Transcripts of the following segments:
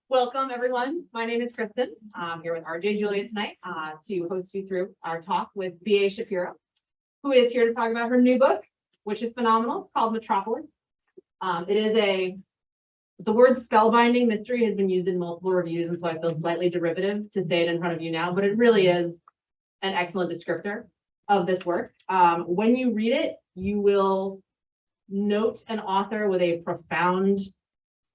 Welcome, everyone. My name is Kristen. I'm here with RJ Julia tonight to host you through our talk with B.A. Shapiro, who is here to talk about her new book, which is phenomenal. It's called Metropolis. The word spellbinding mystery has been used in multiple reviews, and so I feel slightly derivative to say it in front of you now, but it really is an excellent descriptor of this work. When you read it, you will note an author with a profound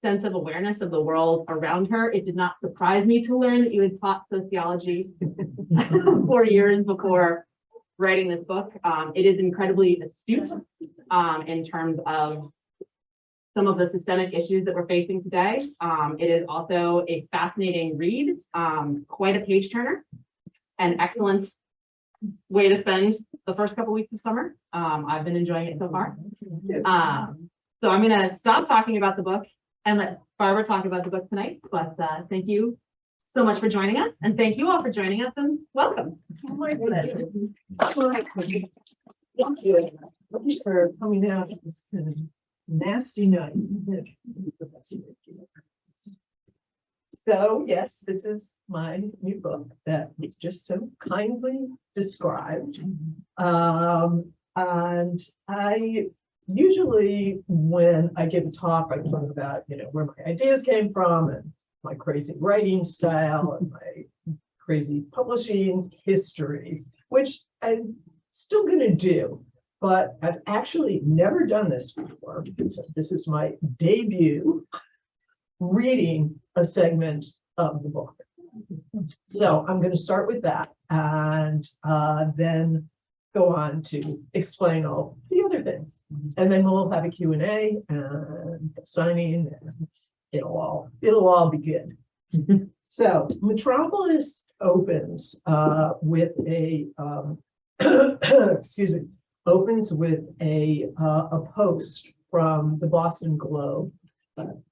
sense of awareness of the world around her. It did not surprise me to learn that you had taught sociology 4 years before writing this book. It is incredibly astute in terms of some of the systemic issues that we're facing today. It is also a fascinating read, quite a page turner, an excellent way to spend the first couple weeks of summer. I've been enjoying it so far. So I'm going to stop talking about the book and let Barbara talk about the book tonight. But thank you so much for joining us, and thank you all for joining us, and welcome. Oh, my pleasure. Thank you. Thank you for coming out. It was kind of nasty night. So yes, this is my new book that was just so kindly described. And I usually, when I give a talk, I talk about, where my ideas came from and my crazy writing style and my crazy publishing history, which I'm still going to do, but I've actually never done this before. So this is my debut reading a segment of the book. So I'm going to start with that and then go on to explain all the other things. And then we'll have a Q&A and signing, and it'll all be good. So Metropolis opens with a excuse me, opens with a post from the Boston Globe,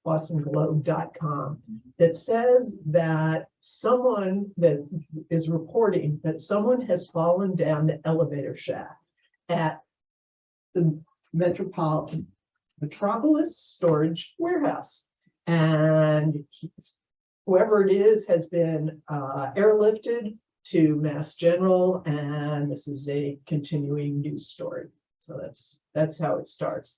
bostonglobe.com, that says that someone that is reporting that someone has fallen down the elevator shaft at the Metropolis Storage Warehouse, and whoever it is has been airlifted to Mass General, and this is a continuing news story. So that's how it starts.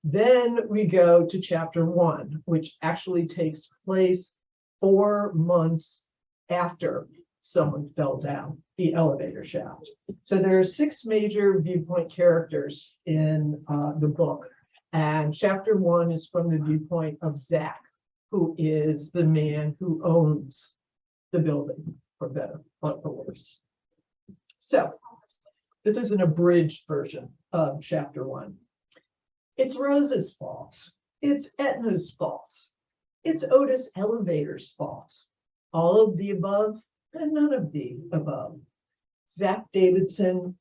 Then we go to chapter 1, which actually takes place 4 months after someone fell down the elevator shaft. So there are 6 major viewpoint characters in the book. And chapter 1 is from the viewpoint of Zach, who is the man who owns the building, for better or for worse. So this is an abridged version of chapter 1. It's Rose's fault. It's Etna's fault. It's Otis Elevator's fault. All of the above and none of the above. Zach Davidson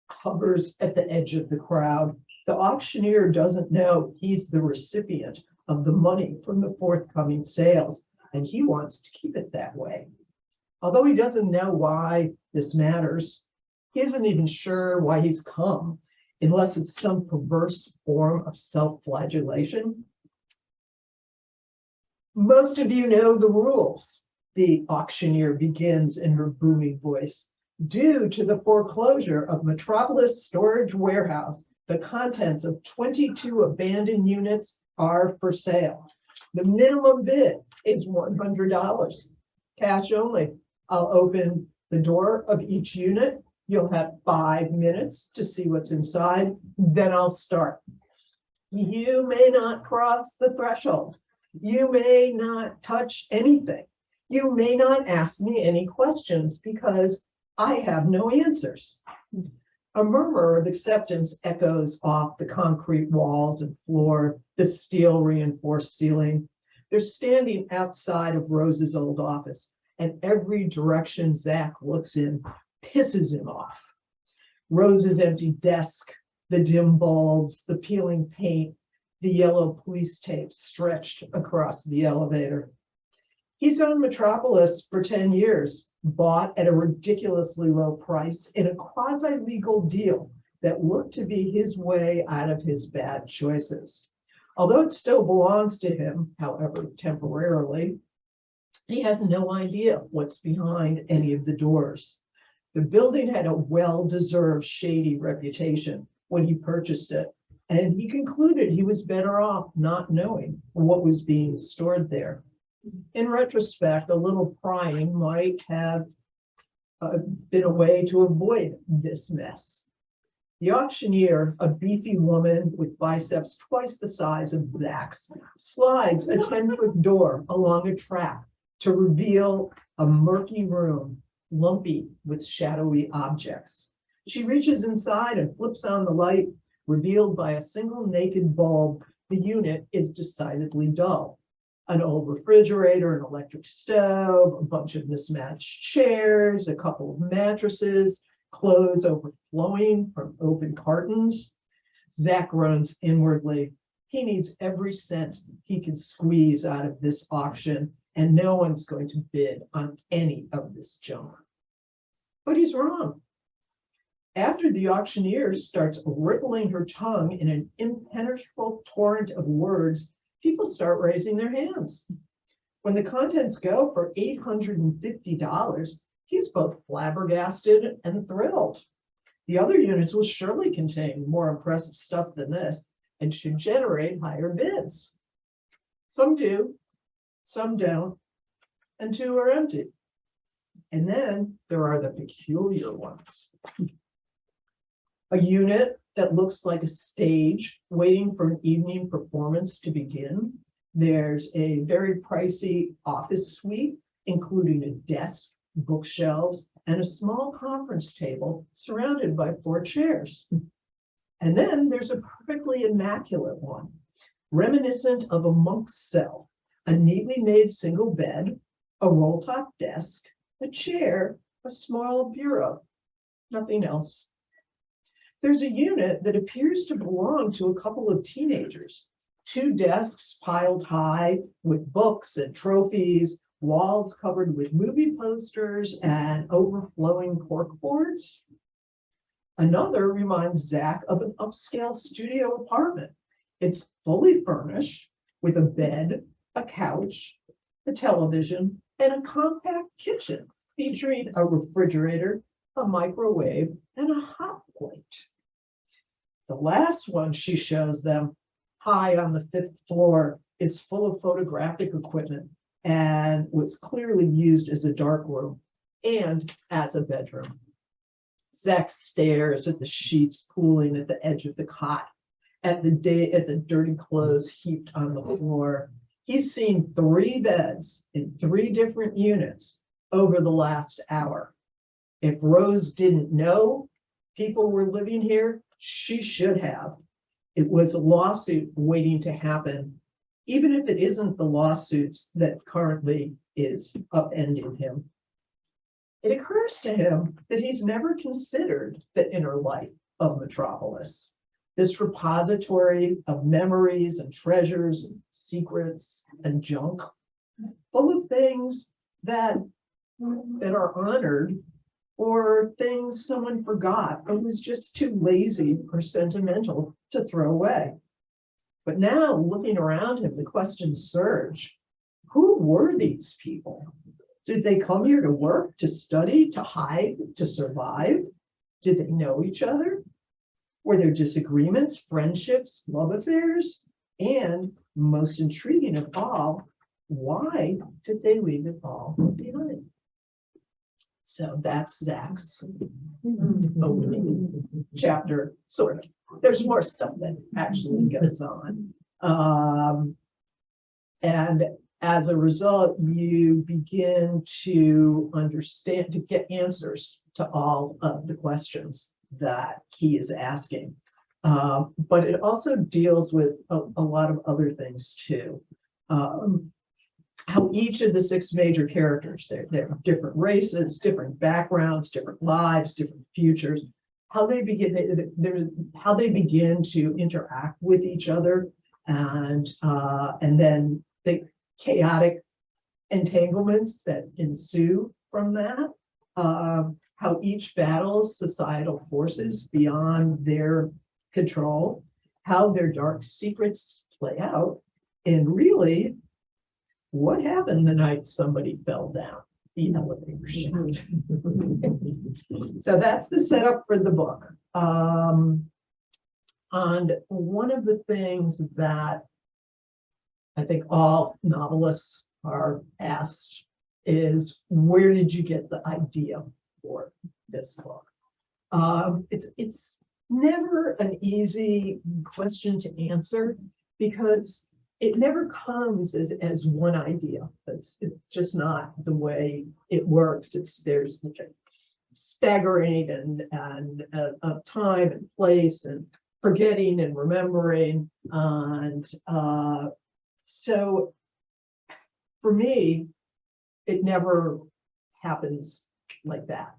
hovers at the edge of the crowd. The auctioneer doesn't know he's the recipient of the money from the forthcoming sales, and he wants to keep it that way. Although he doesn't know why this matters, he isn't even sure why he's come, unless it's some perverse form of self-flagellation. Most of you know the rules, the auctioneer begins in her booming voice. Due to the foreclosure of Metropolis Storage Warehouse, the contents of 22 abandoned units are for sale. The minimum bid is $100, cash only. I'll open the door of each unit. You'll have 5 minutes to see what's inside. Then I'll start. You may not cross the threshold. You may not touch anything. You may not ask me any questions because I have no answers. A murmur of acceptance echoes off the concrete walls and floor, the steel reinforced ceiling. They're standing outside of Rose's old office, and every direction Zach looks in pisses him off. Rose's empty desk, the dim bulbs, the peeling paint, the yellow police tape stretched across the elevator. He's owned Metropolis for 10 years, bought at a ridiculously low price in a quasi-legal deal that looked to be his way out of his bad choices. Although it still belongs to him, however temporarily, He has no idea what's behind any of the doors. The building had a well-deserved shady reputation when he purchased it, and he concluded he was better off not knowing what was being stored there. In retrospect, a little prying might have been a way to avoid this mess. The auctioneer, a beefy woman with biceps twice the size of Zach's, slides a 10-foot door along a track to reveal a murky room, lumpy with shadowy objects. She reaches inside and flips on the light. Revealed by a single naked bulb, the unit is decidedly dull. An old refrigerator, an electric stove, a bunch of mismatched chairs, a couple of mattresses, clothes overflowing from open cartons. Zach groans inwardly. He needs every cent he can squeeze out of this auction, and no one's going to bid on any of this junk. But he's wrong. After the auctioneer starts rippling her tongue in an impenetrable torrent of words, people start raising their hands. When the contents go for $850, he's both flabbergasted and thrilled. The other units will surely contain more impressive stuff than this and should generate higher bids. Some do, some don't, and two are empty. And then there are the peculiar ones. A unit that looks like a stage waiting for an evening performance to begin. There's a very pricey office suite, including a desk, bookshelves, and a small conference table surrounded by 4 chairs. And then there's a perfectly immaculate one, reminiscent of a monk's cell, a neatly made single bed, a roll-top desk, a chair, a small bureau, nothing else. There's a unit that appears to belong to a couple of teenagers. 2 desks piled high with books and trophies, walls covered with movie posters and overflowing corkboards. Another reminds Zach of an upscale studio apartment. It's fully furnished with a bed, a couch, a television, and a compact kitchen featuring a refrigerator, a microwave, and a hot plate. The last one she shows them, high on the 5th floor, is full of photographic equipment and was clearly used as a darkroom and as a bedroom. Zach stares at the sheets pooling at the edge of the cot, at the dirty clothes heaped on the floor. He's seen 3 beds in 3 different units over the last hour. If Rose didn't know people were living here, she should have. It was a lawsuit waiting to happen, even if it isn't the lawsuits that currently is upending him. It occurs to him that he's never considered the inner life of Metropolis, this repository of memories and treasures, and secrets and junk, full of things that are honored, or things someone forgot or was just too lazy or sentimental to throw away. But now, looking around him, the questions surge. Who were these people? Did they come here to work, to study, to hide, to survive? Did they know each other? Were there disagreements, friendships, love affairs? And most intriguing of all, why did they leave it all behind? So that's Zach's opening chapter, sort of. There's more stuff that actually goes on. And as a result, you begin to understand, to get answers to all of the questions that he is asking. But it also deals with a lot of other things too. How each of the 6 major characters, they're different races, different backgrounds, different lives, different futures, how they begin to interact with each other, and then the chaotic entanglements that ensue from that, how each battles societal forces beyond their control, how their dark secrets play out, and really what happened the night somebody fell down the elevator shaft? So that's the setup for the book. And one of the things that I think all novelists are asked is, where did you get the idea for this book? It's never an easy question to answer because it never comes as one idea. It's just not the way it works. There's staggering and of time and place and forgetting and remembering. And so for me, it never happens like that.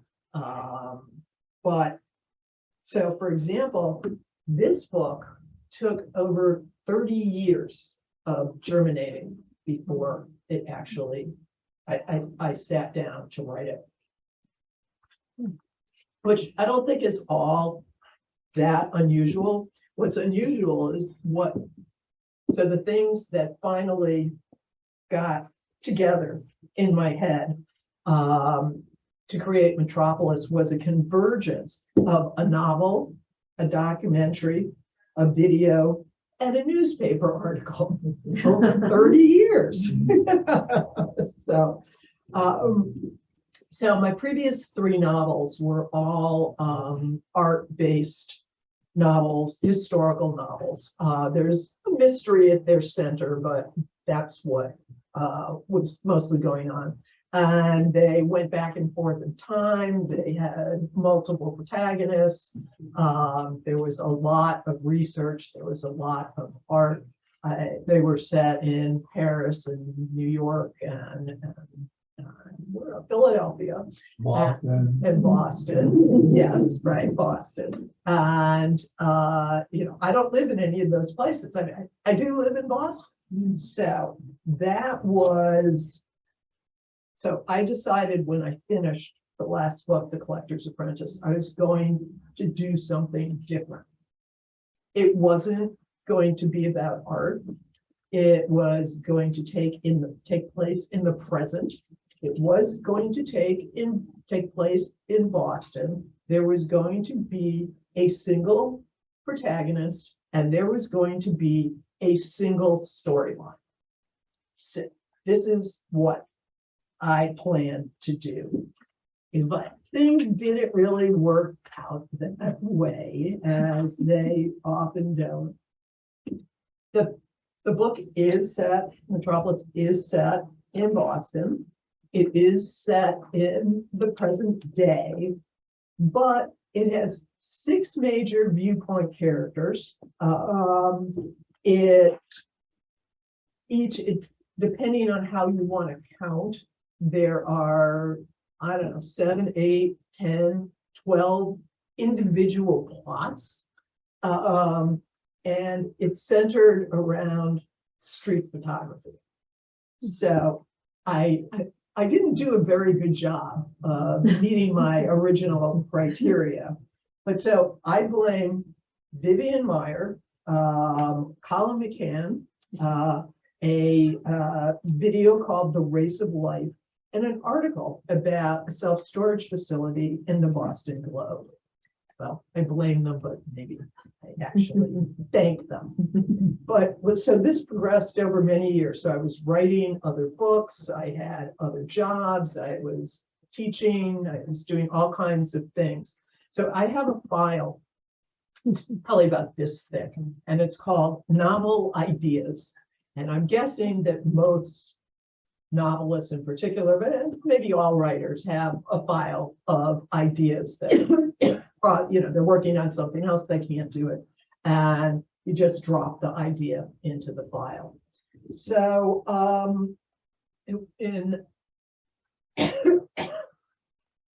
But so, for example, this book took over 30 years of germinating before it actually, I sat down to write it, which I don't think is all that unusual. What's unusual is so the things that finally got together in my head to create Metropolis was a convergence of a novel, a documentary, a video, and a newspaper article over 30 years. So my previous 3 novels were all art-based novels, historical novels. There's a mystery at their center, but that's what was mostly going on. And they went back and forth in time. They had multiple protagonists. There was a lot of research. There was a lot of art. They were set in Paris and New York and Philadelphia and Boston. Yes, right, Boston. And I don't live in any of those places. I do live in Boston. So that was. So I decided when I finished the last book, The Collector's Apprentice, I was going to do something different. It wasn't going to be about art. It was going to take place in the present. It was going to take place in Boston. There was going to be a single protagonist, and there was going to be a single storyline. So this is what I planned to do. But things didn't really work out that way, as they often don't. The book is set, Metropolis is set in Boston. It is set in the present day, but it has 6 major viewpoint characters. Depending on how you want to count, there are, I don't know, 7, 8, 10, 12 individual plots. And it's centered around street photography. So I didn't do a very good job of meeting my original criteria. But so I blame Vivian Maier, Colin McCann, a video called The Race of Life, and an article about a self-storage facility in the Boston Globe. Well, I blame them, but maybe I actually thank them. But so this progressed over many years. So I was writing other books, I had other jobs, I was teaching, I was doing all kinds of things. So I have a file, it's probably about this thick, and it's called Novel Ideas. And I'm guessing that most novelists in particular, but maybe all writers, have a file of ideas that they're working on something else, they can't do it, and you just drop the idea into the file. So in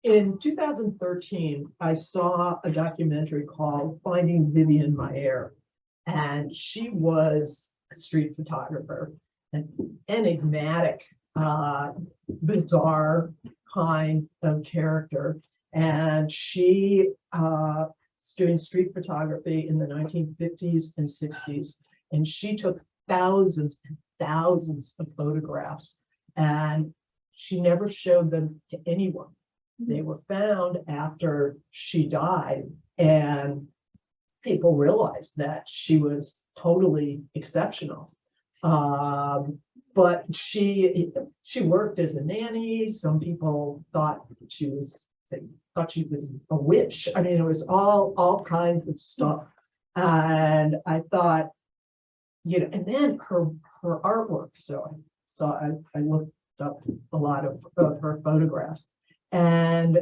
2013, I saw a documentary called Finding Vivian Maier, and she was a street photographer, an enigmatic, bizarre kind of character. And she was doing street photography in the 1950s and 60s. And she took thousands and thousands of photographs, and she never showed them to anyone. They were found after she died, and people realized that she was totally exceptional. But she worked as a nanny. Some people thought they thought she was a witch. I mean, it was all kinds of stuff. And I thought, and then her artwork. So I looked up a lot of her photographs. And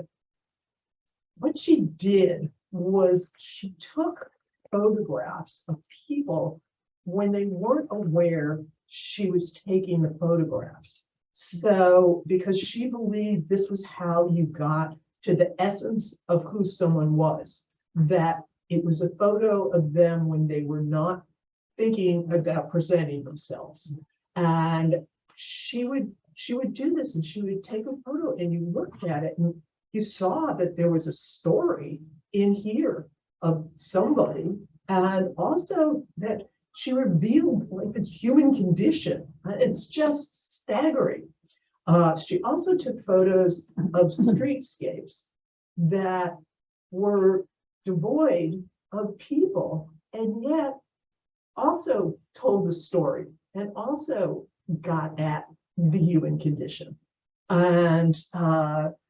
what she did was she took photographs of people when they weren't aware she was taking the photographs. So, because she believed this was how you got to the essence of who someone was, that it was a photo of them when they were not thinking about presenting themselves. And she would do this, and she would take a photo, and you looked at it and you saw that there was a story in here of somebody, and also that she revealed like the human condition. It's just staggering. She also took photos of streetscapes that were devoid of people, and yet also told the story and also got at the human condition. And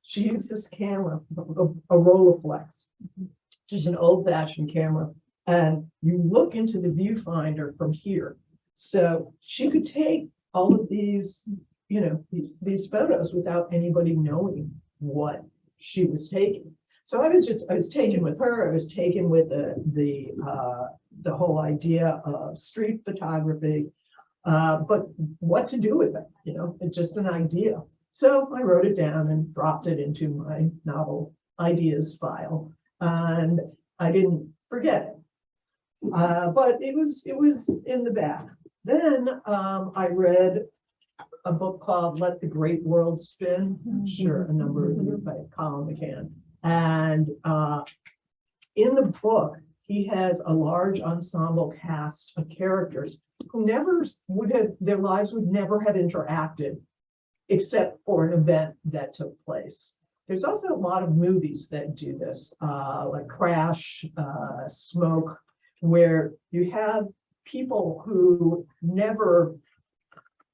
she used this camera, a Rolleiflex, which is an old-fashioned camera, and you look into the viewfinder from here. So she could take all of these, these photos without anybody knowing what she was taking. So I was taken with her. I was taken with the whole idea of street photography, but what to do with it, it's just an idea. So I wrote it down and dropped it into my novel ideas file, and I didn't forget it. But it was in the back. Then I read a book called Let the Great World Spin. I'm sure a number of you by Colin McCann. And in the book, he has a large ensemble cast of characters who their lives would never have interacted except for an event that took place. There's also a lot of movies that do this, like Crash, Smoke, where you have people who never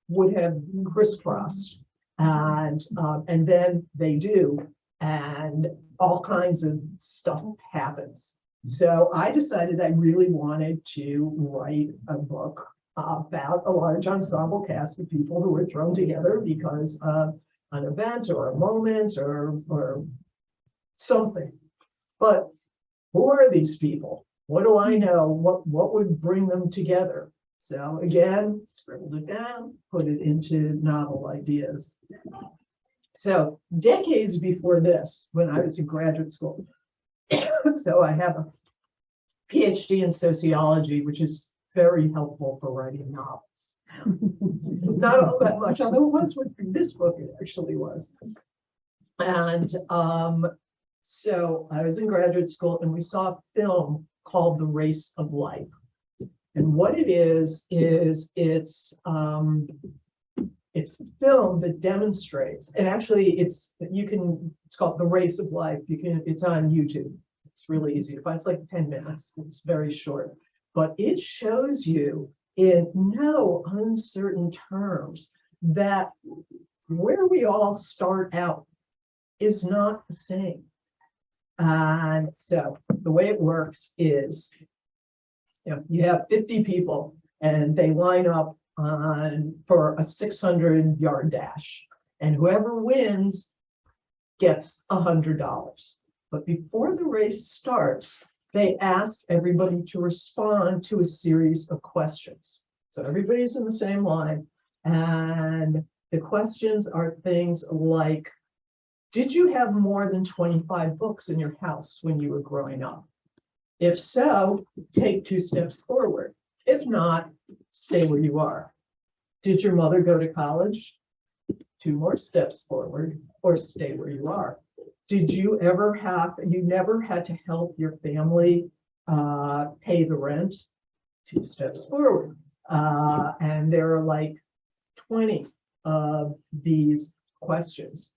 would have crisscrossed, and then they do, and all kinds of stuff happens. So I decided I really wanted to write a book about a large ensemble cast of people who were thrown together because of an event or a moment or something. But who are these people? What do I know? What would bring them together? So again, scribbled it down, put it into novel ideas. So decades before this, when I was in graduate school, so I have a PhD in sociology, which is very helpful for writing novels. Not all that much, although it was with this book, it actually was. And so I was in graduate school, and we saw a film called The Race of Life. And what it is it's a film that demonstrates, and actually it's called The Race of Life. It's on YouTube. It's really easy to find. It's like 10 minutes. It's very short, but it shows you in no uncertain terms that where we all start out is not the same. And so the way it works is, you have 50 people and they line up for a 600-yard dash, and whoever wins gets $100. But before the race starts, they ask everybody to respond to a series of questions. So everybody's in the same line, and the questions are things like, did you have more than 25 books in your house when you were growing up? If so, take 2 steps forward. If not, stay where you are. Did your mother go to college? 2 more steps forward, or stay where you are. Did you never had to help your family pay the rent? 2 steps forward. And there are like 20 of these questions.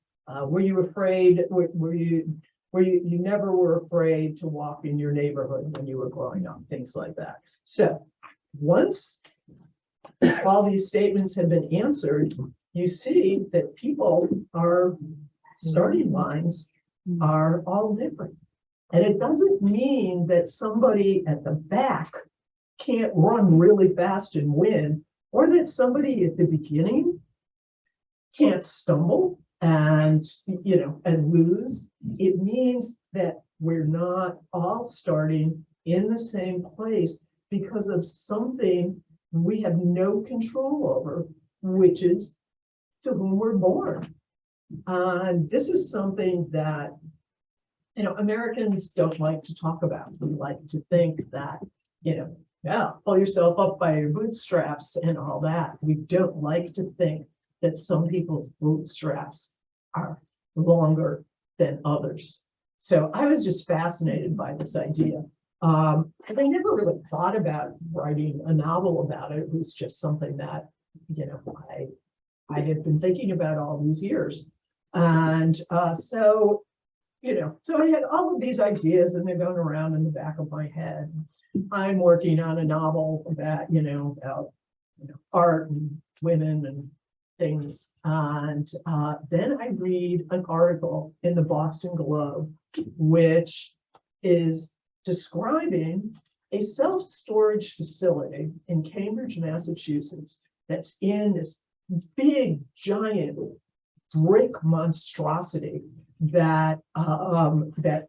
Were you afraid? You never were afraid to walk in your neighborhood when you were growing up? Things like that. So once all these statements have been answered, you see that people are starting lines are all different. And it doesn't mean that somebody at the back can't run really fast and win, or that somebody at the beginning can't stumble and and lose. It means that we're not all starting in the same place because of something we have no control over, which is to whom we're born. And this is something that Americans don't like to talk about. We like to think that yeah, pull yourself up by your bootstraps and all that. We don't like to think that some people's bootstraps are longer than others. So I was just fascinated by this idea. And I never really thought about writing a novel about it. It was just something that, I had been thinking about all these years. And so I had all of these ideas and they're going around in the back of my head. I'm working on a novel about, about art and women and things. And then I read an article in the Boston Globe, which is describing a self-storage facility in Cambridge, Massachusetts, that's in this big, giant brick monstrosity that that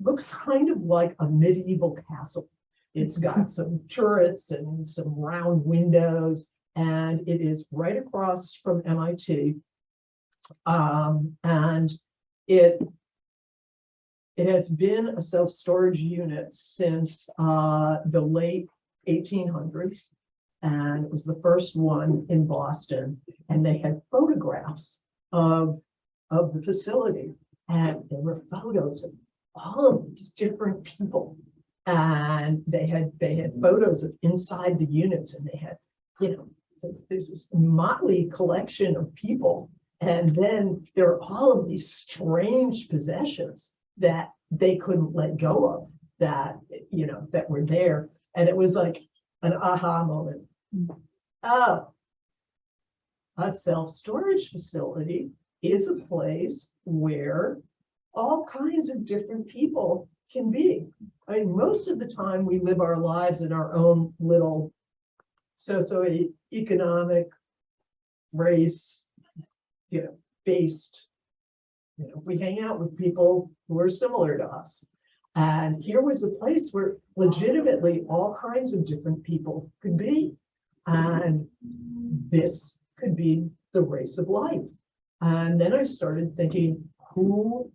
looks kind of like a medieval castle. It's got some turrets and some round windows, and it is right across from MIT. And it has been a self-storage unit since the late 1800s, and it was the first one in Boston. And they had photographs of the facility, and there were photos of all of these different people. And they had photos of inside the units, and they had, there's this motley collection of people. And then there are all of these strange possessions that they couldn't let go of, that, that were there. And it was like an aha moment. Oh, a self-storage facility is a place where all kinds of different people can be. I mean, most of the time we live our lives in our own little socioeconomic, race, based, we hang out with people who are similar to us. And here was a place where legitimately all kinds of different people could be. And this could be the race of life. And then I started thinking, who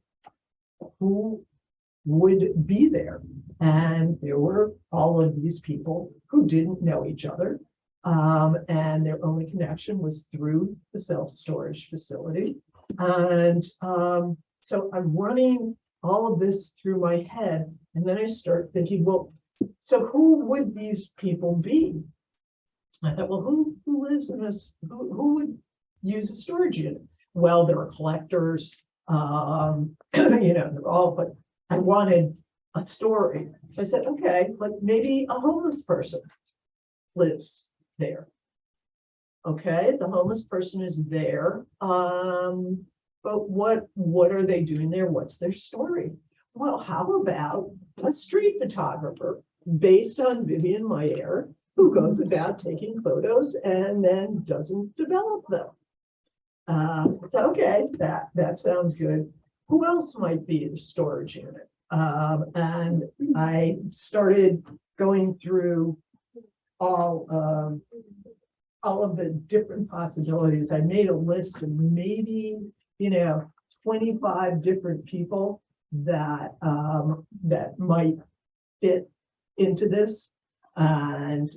would be there? And there were all of these people who didn't know each other. And their only connection was through the self-storage facility. And so I'm running all of this through my head. And then I start thinking, well, so who would these people be? I thought, well, who lives in this? Who would use a storage unit? Well, there are collectors, they're all, but I wanted a story. So I said, okay, like maybe a homeless person lives there. Okay, the homeless person is there. But what are they doing there? What's their story? Well, how about a street photographer based on Vivian Maier, who goes about taking photos and then doesn't develop them? So okay, that sounds good. Who else might be in a storage unit? And I started going through all of the different possibilities. I made a list of maybe 25 different people that that might fit into this. And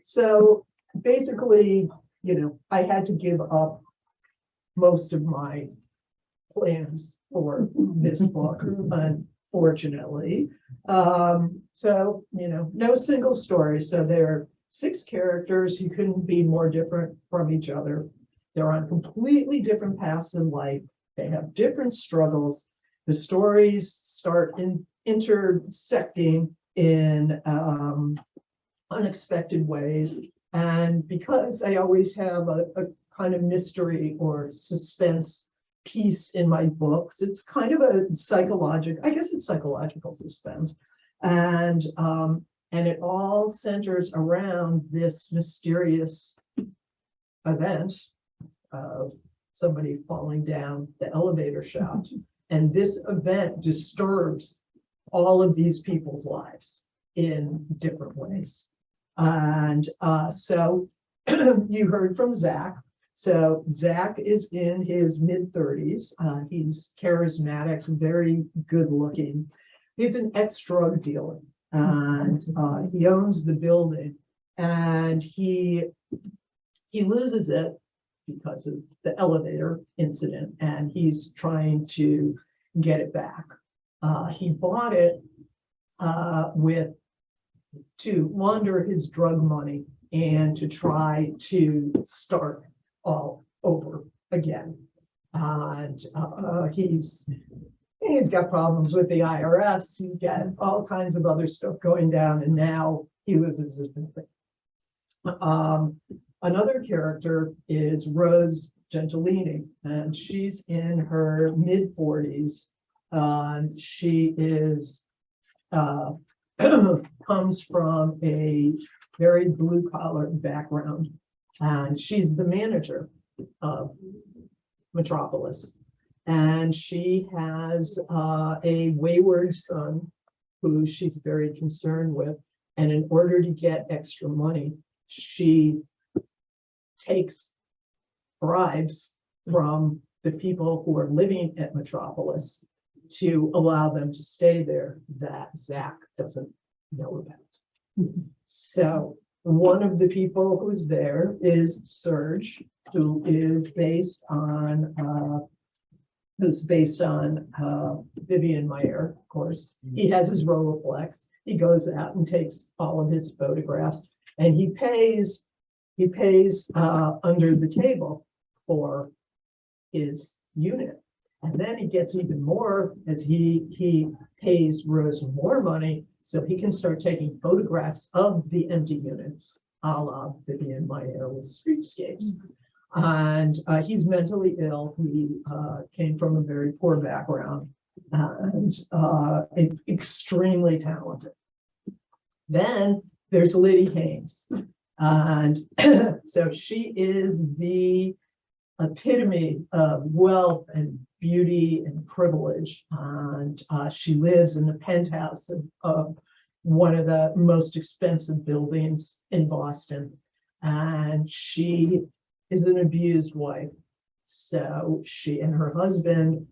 so basically, I had to give up most of my plans for this book, unfortunately. So, no single story. So there 6 characters who couldn't be more different from each other. They're on completely different paths in life. They have different struggles. The stories start intersecting in unexpected ways. And because I always have a kind of mystery or suspense piece in my books, it's kind of a psychological suspense. And it all centers around this mysterious event of somebody falling down the elevator shaft. And this event disturbs all of these people's lives in different ways. And so you heard from Zach. So Zach is in his mid-30s. He's charismatic, very good looking. He's an ex-drug dealer, and he owns the building, and he loses it because of the elevator incident, and he's trying to get it back. He bought it to launder his drug money and to try to start all over again. And he's got problems with the IRS. He's got all kinds of other stuff going down, and now he loses his building. Another character is Rose Gentilini, and she's in her mid-40s. She is comes from a very blue-collar background, and she's the manager of Metropolis. And she has a wayward son who she's very concerned with. And in order to get extra money, she takes bribes from the people who are living at Metropolis to allow them to stay there that Zach doesn't know about. So one of the people who's there is Serge, who is based on Vivian Maier, of course. He has his Rolleiflex. He goes out and takes all of his photographs, and he pays under the table for his unit. And then he gets even more as he pays Rose more money so he can start taking photographs of the empty units, a la Vivian Maier with streetscapes. And he's mentally ill. He came from a very poor background and extremely talented. Then there's Lydia Haynes. And so she is the epitome of wealth and beauty and privilege. And she lives in the penthouse of one of the most expensive buildings in Boston. And she is an abused wife. So she and her husband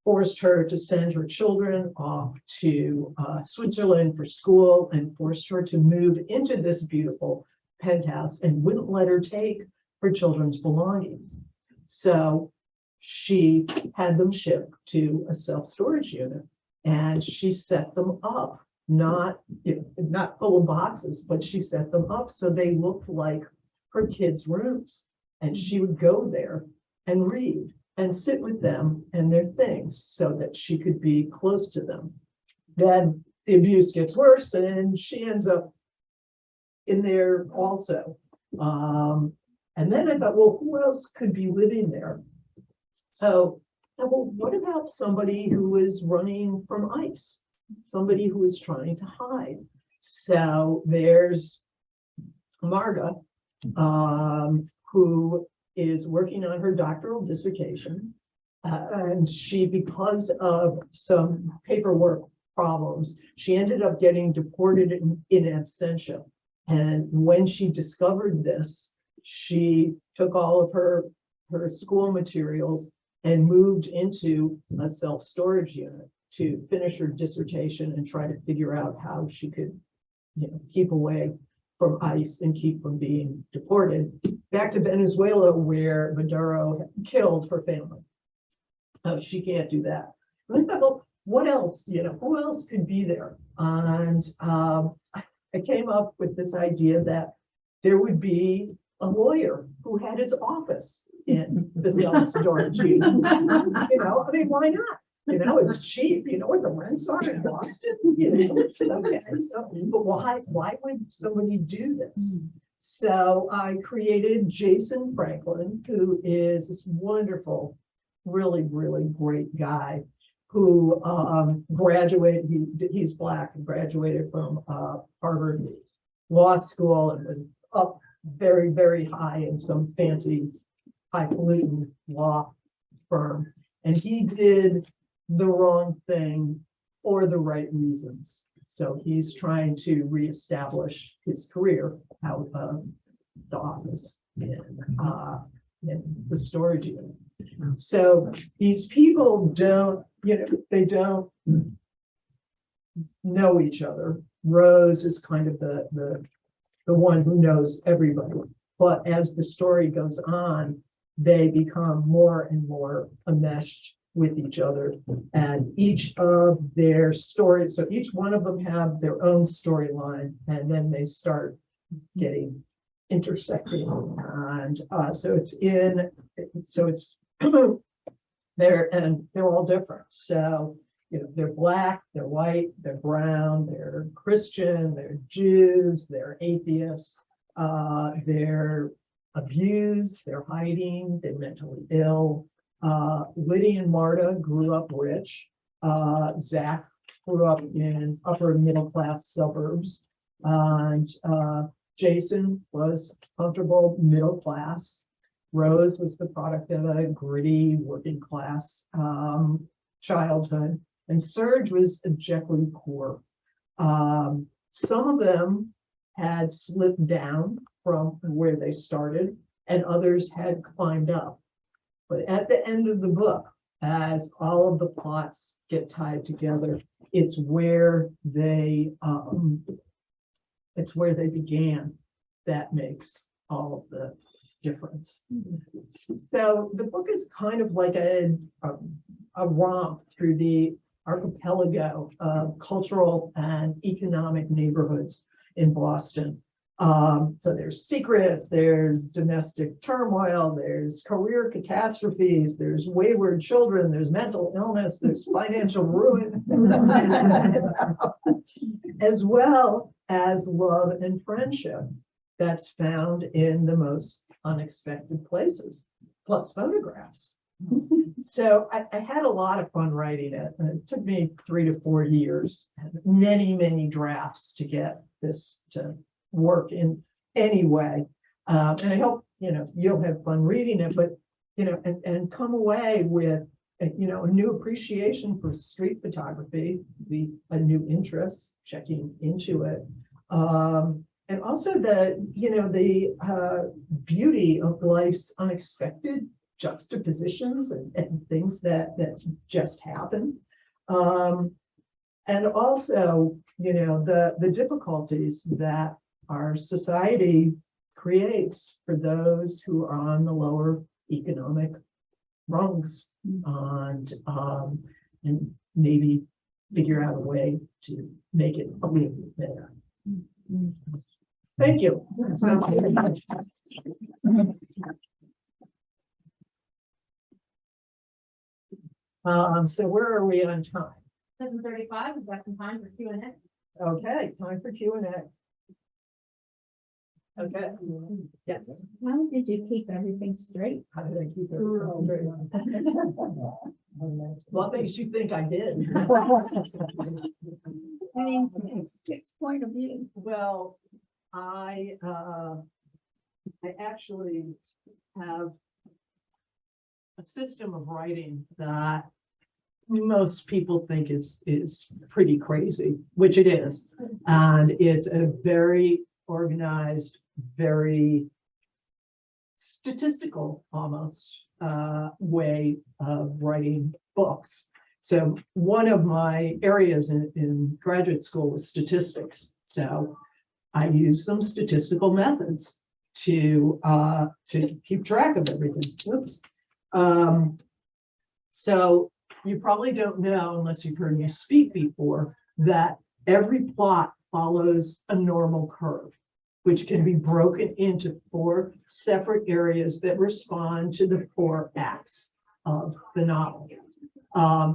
forced her to send her children off to Switzerland for school and forced her to move into this beautiful penthouse and wouldn't let her take her children's belongings. So she had them shipped to a self-storage unit, and she set them up, not full of boxes, but she set them up so they looked like her kids' rooms. And she would go there and read and sit with them and their things so that she could be close to them. Then the abuse gets worse and she ends up in there also. And then I thought, well, who else could be living there? So, well, what about somebody who is running from ICE? Somebody who is trying to hide. So there's Marga, who is working on her doctoral dissertation. And she, because of some paperwork problems, she ended up getting deported in absentia. And when she discovered this, she took all of her school materials and moved into a self-storage unit to finish her dissertation and try to figure out how she could, keep away from ICE and keep from being deported back to Venezuela, where Maduro killed her family. She can't do that. And I thought, well, what else? Who else could be there? And I came up with this idea that there would be a lawyer who had his office in the self-storage unit. You know, I mean, why not? You know, it's cheap. You know what the rents are in Boston? You know, it's okay. So, but why would somebody do this? So I created Jason Franklin, who is this wonderful, really, really great guy who graduated. He's Black and graduated from Harvard Law School and was up very, very high in some fancy highfalutin law firm. And he did the wrong thing for the right reasons. So he's trying to reestablish his career out of the office in the storage unit. So these people don't, you know, they don't know each other. Rose is kind of the one who knows everybody. But as the story goes on, they become more and more enmeshed with each other, and each of their stories, so each one of them have their own storyline, and then they start getting intersecting, and so it's they're all different. So, you know, they're Black, they're white, they're brown, they're Christian, they're Jews, they're atheists, they're abused, they're hiding, they're mentally ill. Lydia and Marta grew up rich. Zach grew up in upper middle class suburbs. And Jason was comfortable middle class. Rose was the product of a gritty working class childhood. And Serge was abjectly poor. Some of them had slipped down from where they started, and others had climbed up. But at the end of the book, as all of the plots get tied together, it's where they began that makes all of the difference. So the book is kind of like a romp through the archipelago of cultural and economic neighborhoods in Boston. So there's secrets, there's domestic turmoil, there's career catastrophes, there's wayward children, there's mental illness, there's financial ruin, as well as love and friendship that's found in the most unexpected places, plus photographs. So I had a lot of fun writing it. And it took me 3 to 4 years, many, many drafts to get this to work in any way. And I hope, you know, you'll have fun reading it, but, you know, and come away with, you know, a new appreciation for street photography, a new interest, checking into it. And also the, you know, the beauty of life's unexpected juxtapositions and things that just happen. And also, you know, the difficulties that our society creates for those who are on the lower economic rungs, and maybe figure out a way to make it a little bit better. Thank you. So where are we on time? 7:35, we've got some time for Q&A. Okay, time for Q&A. Okay. Yes. How did you keep everything straight? How did I keep everything straight? What makes you think I did? I mean, six point of view. Well, I actually have a system of writing that most people think is pretty crazy, which it is. And it's a very organized, very statistical almost way of writing books. So one of my areas in graduate school was statistics. So I use some statistical methods to keep track of everything. Oops. So you probably don't know, unless you've heard me speak before, that every plot follows a normal curve, which can be broken into 4 separate areas that respond to the 4 acts of the novel.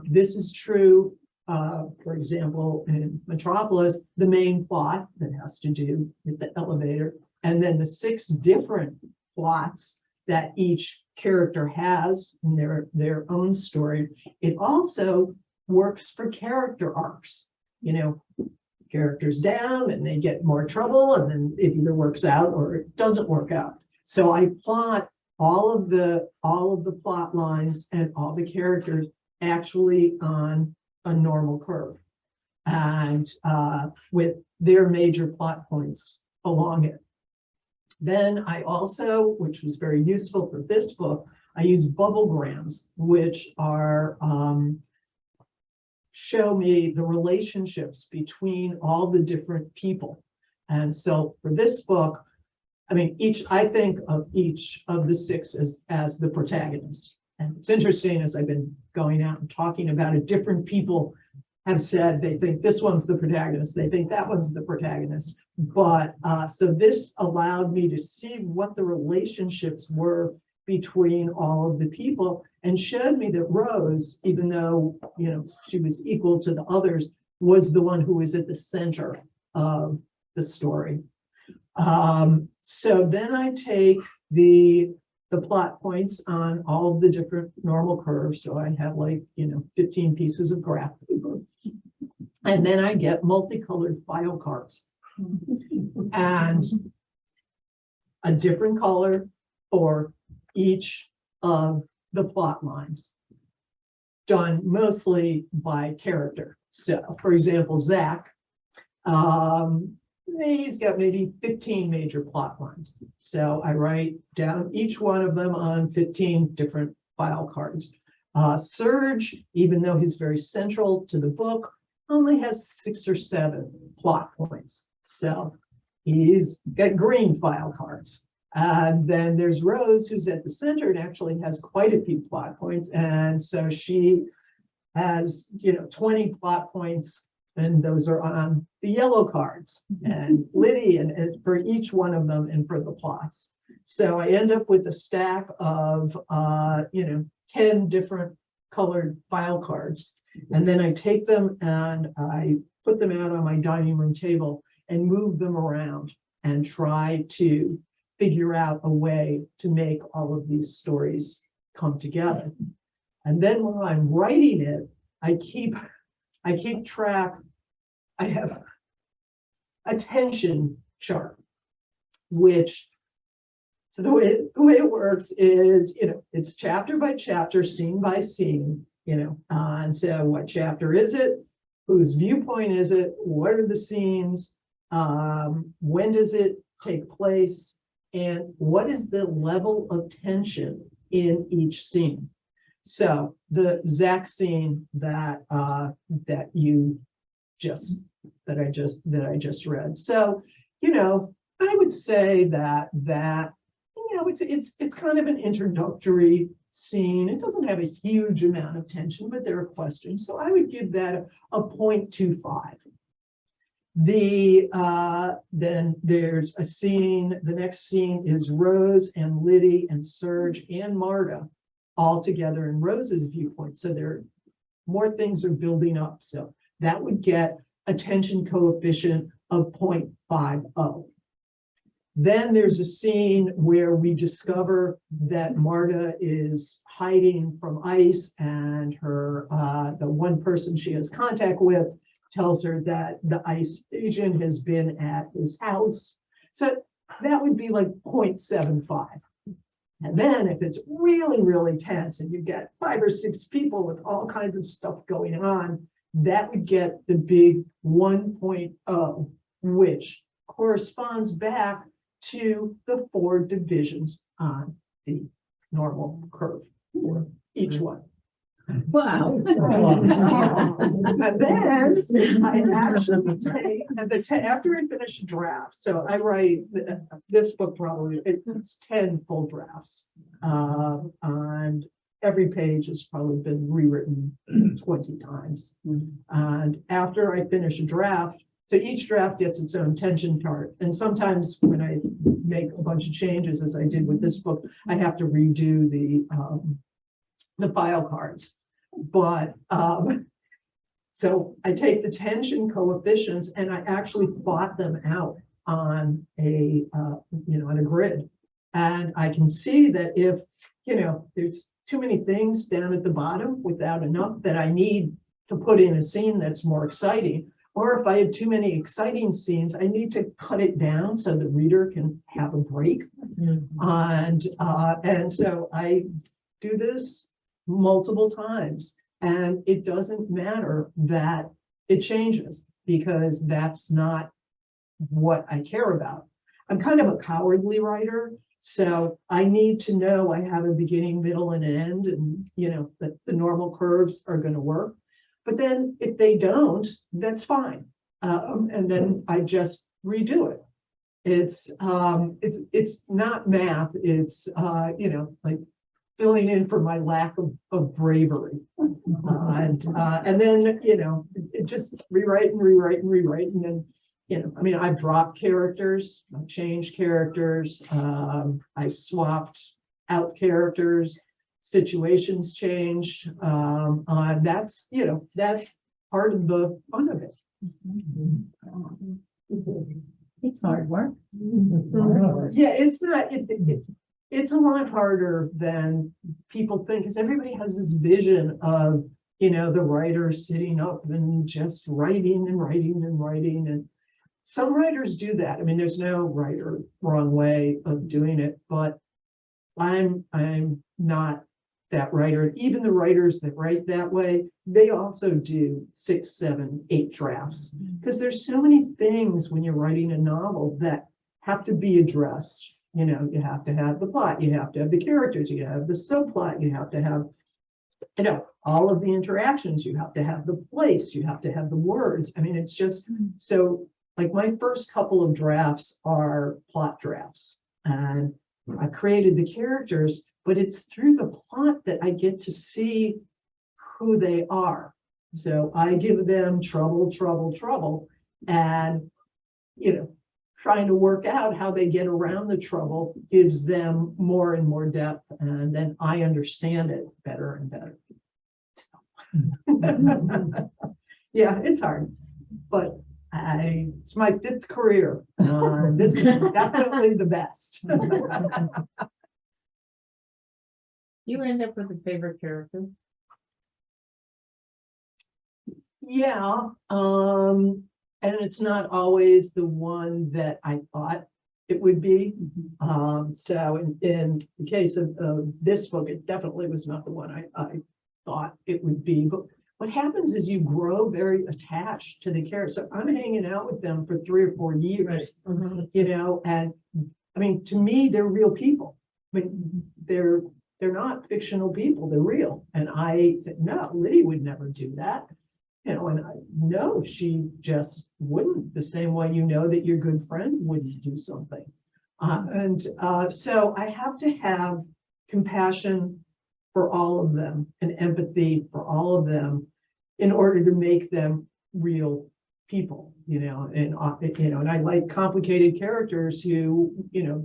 This is true, for example, in Metropolis, the main plot that has to do with the elevator, and then the 6 different plots that each character has in their own story. It also works for character arcs. You know, characters down and they get more trouble, and then it either works out or it doesn't work out. So I plot all of the plot lines and all the characters actually on a normal curve, and with their major plot points along it. Then I also, which was very useful for this book, I use bubblegrams, which are show me the relationships between all the different people. And so for this book, I mean, I think of each of the 6 as the protagonist. And it's interesting, as I've been going out and talking about it, different people have said they think this one's the protagonist, they think that one's the protagonist. But so this allowed me to see what the relationships were between all of the people, and showed me that Rose, even though, you know, she was equal to the others, was the one who was at the center of the story. So then I take the plot points on all of the different normal curves. So I have, like, you know, 15 pieces of graph paper, and then I get multicolored file cards and a different color for each of the plot lines, done mostly by character. So, for example, Zach, he's got maybe 15 major plot lines. So I write down each one of them on 15 different file cards. Serge, even though he's very central to the book, only has 6 or 7 plot points. So he's got green file cards. And then there's Rose, who's at the center and actually has quite a few plot points. And so she has, you know, 20 plot points, and those are on the yellow cards. And Lydia, and for each one of them and for the plots. So I end up with a stack of, you know, 10 different colored file cards. And then I take them and I put them out on my dining room table and move them around and try to figure out a way to make all of these stories come together. And then while I'm writing it, I keep track. I have a tension chart, which, so the way it works is, you know, it's chapter by chapter, scene by scene, you know, and so what chapter is it? Whose viewpoint is it? What are the scenes? When does it take place? And what is the level of tension in each scene? So the Zach scene that I just read. So, you know, I would say that you know, it's kind of an introductory scene. It doesn't have a huge amount of tension, but there are questions. So I would give that a 0.25. Then there's a scene, the next scene is Rose and Liddy and Serge and Marta all together in Rose's viewpoint. So there more things are building up. So that would get a tension coefficient of 0.50. Then there's a scene where we discover that Marta is hiding from ICE, and her the one person she has contact with tells her that the ICE agent has been at his house. So that would be like 0.75. And then if it's really, really tense and you get 5 or 6 people with all kinds of stuff going on, that would get the big 1.0, which corresponds back to the 4 divisions on the normal curve for each one. Wow. And then I actually take, after I finish a draft, so I write this book probably, it's 10 full drafts. And every page has probably been rewritten 20 times. And after I finish a draft, So each draft gets its own tension chart. And sometimes when I make a bunch of changes, as I did with this book, I have to redo the file cards. But so I take the tension coefficients and I actually plot them out on on a grid. And I can see that if, there's too many things down at the bottom without enough that I need to put in a scene that's more exciting, or if I have too many exciting scenes, I need to cut it down so the reader can have a break. And so I do this multiple times, and it doesn't matter that it changes, because that's not what I care about. I'm kind of a cowardly writer, so I need to know I have a beginning, middle, and an end, and that the normal curves are going to work. But then if they don't, that's fine. And then I just redo it. It's not math. It's like filling in for my lack of bravery. And then it just rewrite and rewrite and rewrite. And then I've dropped characters, I've changed characters, I swapped out characters, situations changed. That's part of the fun of it. It's hard work. Yeah, it's not. It's a lot harder than people think, because everybody has this vision of the writer sitting up and just writing and writing and writing, and some writers do that. I mean, there's no right or wrong way of doing it, but I'm not that writer. Even the writers that write that way, they also do 6, 7, 8 drafts, because there's so many things when you're writing a novel that have to be addressed. You have to have the plot, you have to have the characters, you have the subplot, you have to have all of the interactions, you have to have the place, you have to have the words. I mean, it's just so, like, my first couple of drafts are plot drafts, and I created the characters, but it's through the plot that I get to see who they are. So I give them trouble, and trying to work out how they get around the trouble gives them more and more depth, and then I understand it better and better. Yeah, it's hard, but it's my 5th career. This is definitely the best. You end up with a favorite character? Yeah, and it's not always the one that I thought it would be. So in the case of this book, it definitely was not the one I thought it would be. But what happens is you grow very attached to the character. So I'm hanging out with them for 3 or 4 years, and I mean, to me, they're real people. I mean, they're not fictional people, they're real. And I said, no, Lydia would never do that. And I know she just wouldn't, the same way that your good friend wouldn't do something. So I have to have compassion for all of them and empathy for all of them in order to make them real people, and I like complicated characters who,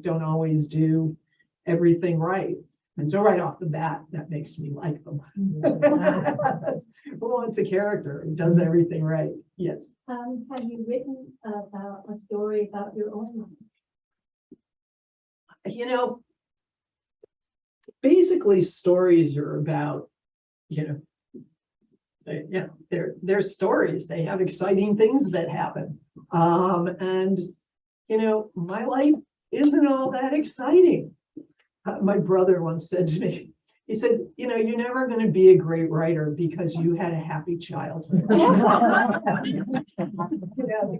don't always do everything right. And so right off the bat, that makes me like them. Who wants a character who does everything right? Yes. Have you written about a story about your own life? Basically stories are about, they're stories. They have exciting things that happen. And my life isn't all that exciting. My brother once said to me, he said, you're never going to be a great writer because you had a happy childhood. Who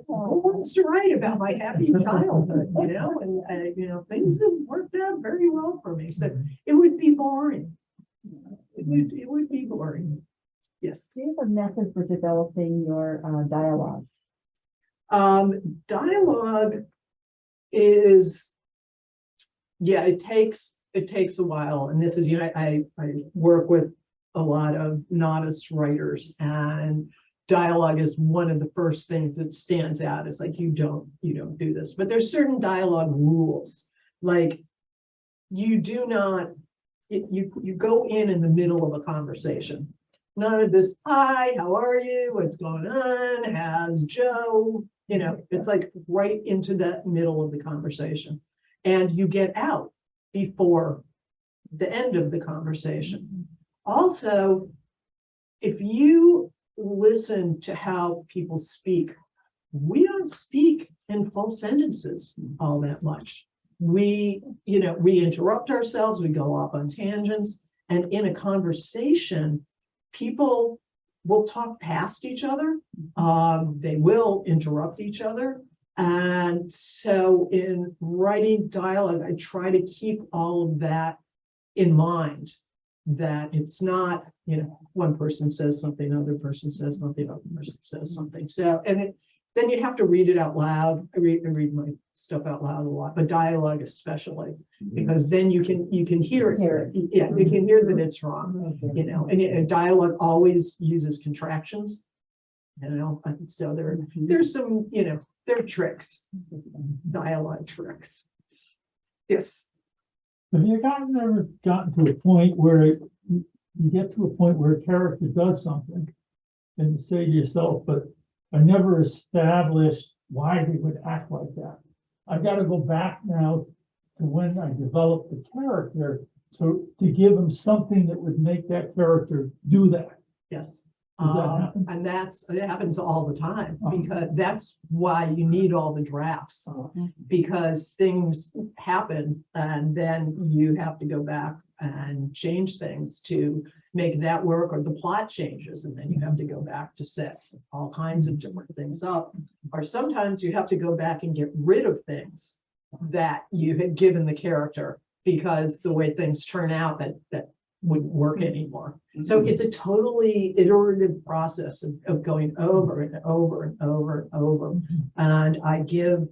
wants to write about my happy childhood? And things have worked out very well for me. So it would be boring. It would be boring. Yes. Do you have a method for developing your dialogue? Dialogue is, it takes a while. And this is, I work with a lot of novice writers, and dialogue is one of the first things that stands out. It's like, you don't do this, but there's certain dialogue rules. Like, you do not, you go in the middle of a conversation. None of this, hi, how are you? What's going on? How's Joe? It's like right into that middle of the conversation. And you get out before the end of the conversation. Also, if you listen to how people speak, we don't speak in full sentences all that much. We interrupt ourselves, we go off on tangents, and in a conversation, people will talk past each other. They will interrupt each other. And so in writing dialogue, I try to keep all of that in mind, that it's not, one person says something, other person says something, other person says something. So, then you have to read it out loud. I read my stuff out loud a lot, but dialogue especially, because then you can hear it. Yeah, you can hear that it's wrong, and dialogue always uses contractions, so there's some, there are tricks, dialogue tricks. Yes. Have you ever gotten to a point where you get to a point where a character does something and you say to yourself, but I never established why they would act like that. I've got to go back now to when I developed the character to give them something that would make that character do that. Yes. Does that happen? And it happens all the time, because that's why you need all the drafts, because things happen and then you have to go back and change things to make that work, or the plot changes and then you have to go back to set all kinds of different things up, or sometimes you have to go back and get rid of things that you had given the character because the way things turn out that wouldn't work anymore. So it's a totally iterative process of going over and over and over and over. And I've been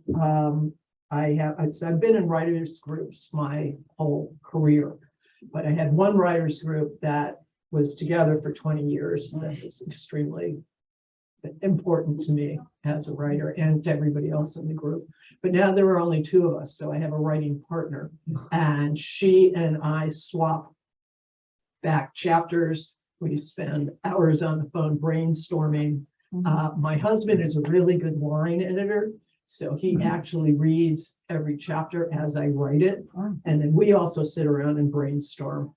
in writers groups my whole career, but I had one writers group that was together for 20 years. That was extremely important to me as a writer and to everybody else in the group. But now there are only two of us, so I have a writing partner, and she and I swap back chapters. We spend hours on the phone brainstorming. My husband is a really good line editor, so he actually reads every chapter as I write it, and then we also sit around and brainstorm.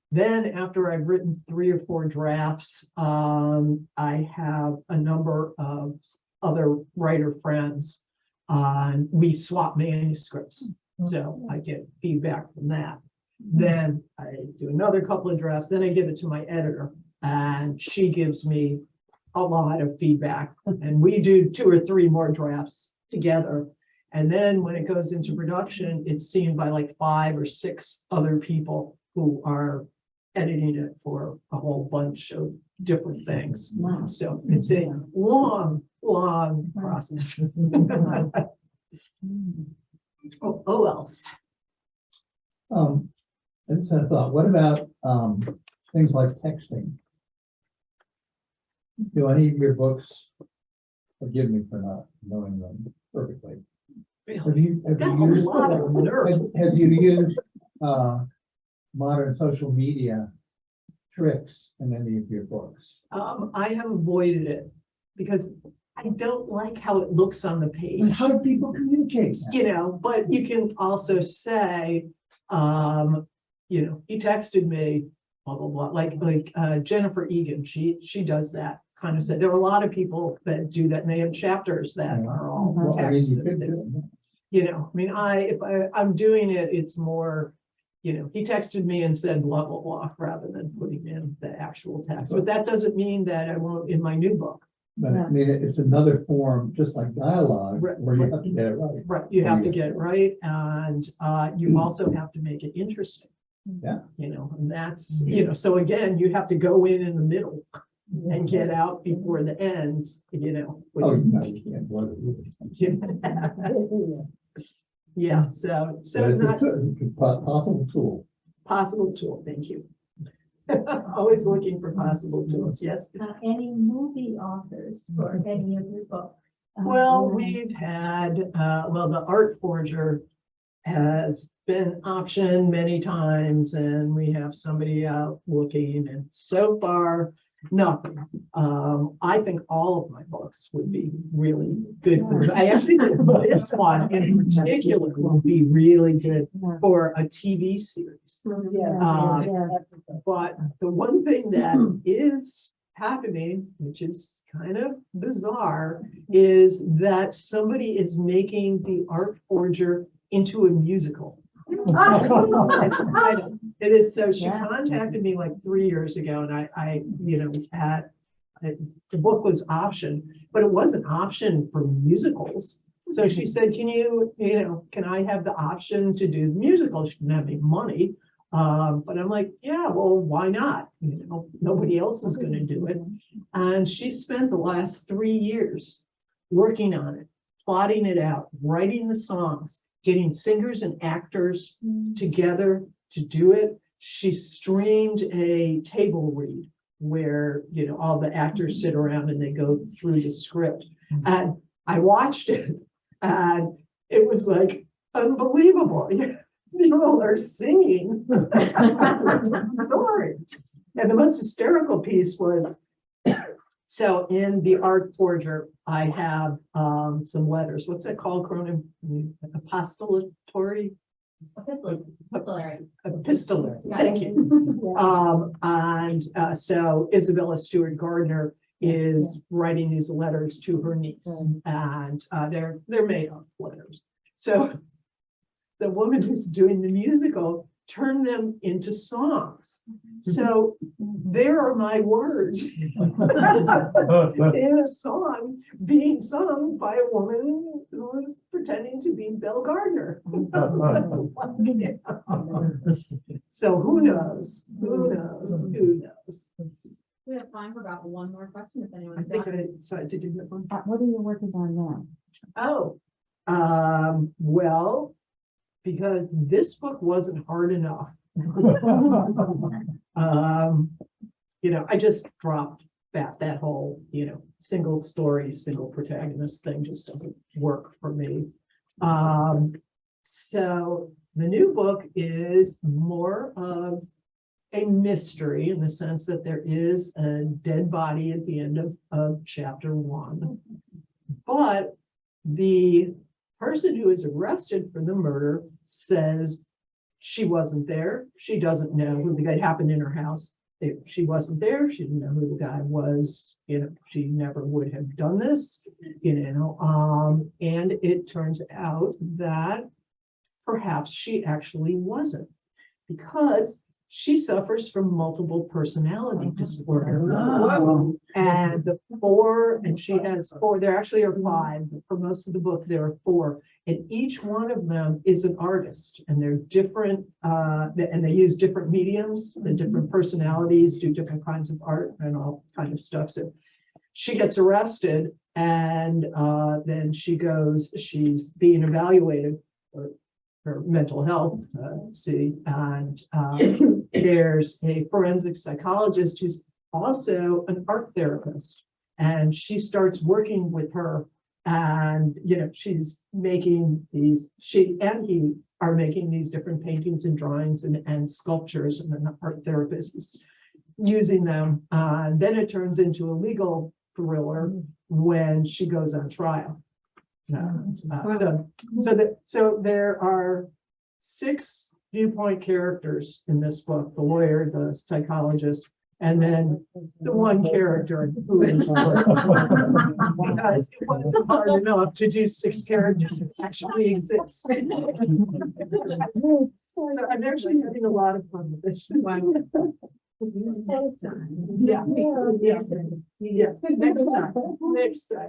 Then after I've written 3 or 4 drafts, I have a number of other writer friends. We swap manuscripts, so I get feedback from that. Then I do another couple of drafts, then I give it to my editor, and she gives me a lot of feedback, and we do 2 or 3 more drafts together. And then when it goes into production, it's seen by like 5 or 6 other people who are editing it for a whole bunch of different things. Wow. So it's a long process. Oh, else. I just had a thought, what about things like texting? Do any of your books, forgive me for not knowing them perfectly, have you used modern social media tricks in any of your books? I have avoided it because I don't like how it looks on the page. And how do people communicate now? But you can also say, he texted me, blah, blah, blah, like Jennifer Egan, she does that kind of stuff. There are a lot of people that do that, and they have chapters that are all Well, I mean, text. you could do it. If I'm doing it, it's more, he texted me and said blah, blah, blah, rather than putting in the actual text. But that doesn't mean that I won't in my new book. But I mean, it's another form, just like dialogue, where you have to get it right. Right, you have to get it right, and you also have to make it interesting. Yeah. And that's, so again, you have to go in the middle and get out before the end, Oh, you can't blow it. Yeah, so But it's not a possible tool. possible tool, thank you. Always looking for possible tools, yes. Any movie authors for any of your books? Well, we've had, the Art Forger has been optioned many times, and we have somebody out looking, and so far, nothing. I think all of my books would be really good. I actually think this one in particular will be really good for a TV series. But the one thing that is happening, which is kind of bizarre, is that somebody is making the Art Forger into a musical. It is, so she contacted me like 3 years ago, and I the book was optioned, but it wasn't optioned for musicals. So she said, can I have the option to do the musical? She didn't have any money. But I'm like, yeah, well, why not? Nobody else is going to do it. And she spent the last 3 years working on it, plotting it out, writing the songs, getting singers and actors together to do it. She streamed a table read where, all the actors sit around and they go through the script. And I watched it, and it was like unbelievable. People are singing the story. And the most hysterical piece was, so in the Art Forger, I have some letters. What's that called, Cronin? Apostolatory? Epistolary. Thank you. So Isabella Stewart Gardner is writing these letters to her niece, and they're made up letters. So the woman who's doing the musical turned them into songs. So there are my words in a song being sung by a woman who is pretending to be Belle Gardner. So who knows? Who knows? Who knows? We have time for about one more question if I anyone's think got. I decided to do that one. What are you working on now? Well, because this book wasn't hard enough. I just dropped that whole, single story, single protagonist thing just doesn't work for me. So the new book is more of a mystery in the sense that there is a dead body at the end of chapter 1. But the person who is arrested for the murder says she wasn't there. She doesn't know who the guy happened in her house. She wasn't there. She didn't know who the guy was. She never would have done this, and it turns out that perhaps she actually wasn't, because she suffers from multiple personality disorder. And she has 4, there actually are 5, but for most of the book, there are 4. And each one of them is an artist, and they're different, and they use different mediums, the different personalities do different kinds of art and all kind of stuff. So she gets arrested, and then she's being evaluated for her mental health, and there's a forensic psychologist who's also an art therapist, and she starts working with her, and she's making these, she and he are making these different paintings and drawings and sculptures, and the art therapist is using them. Then it turns into a legal thriller when she goes on trial. So there are 6 viewpoint characters in this book: the lawyer, the psychologist, and then the one character who is because it wasn't hard enough to do 6 characters that actually exist. So I'm actually having a lot of fun with this. Yeah. Next time.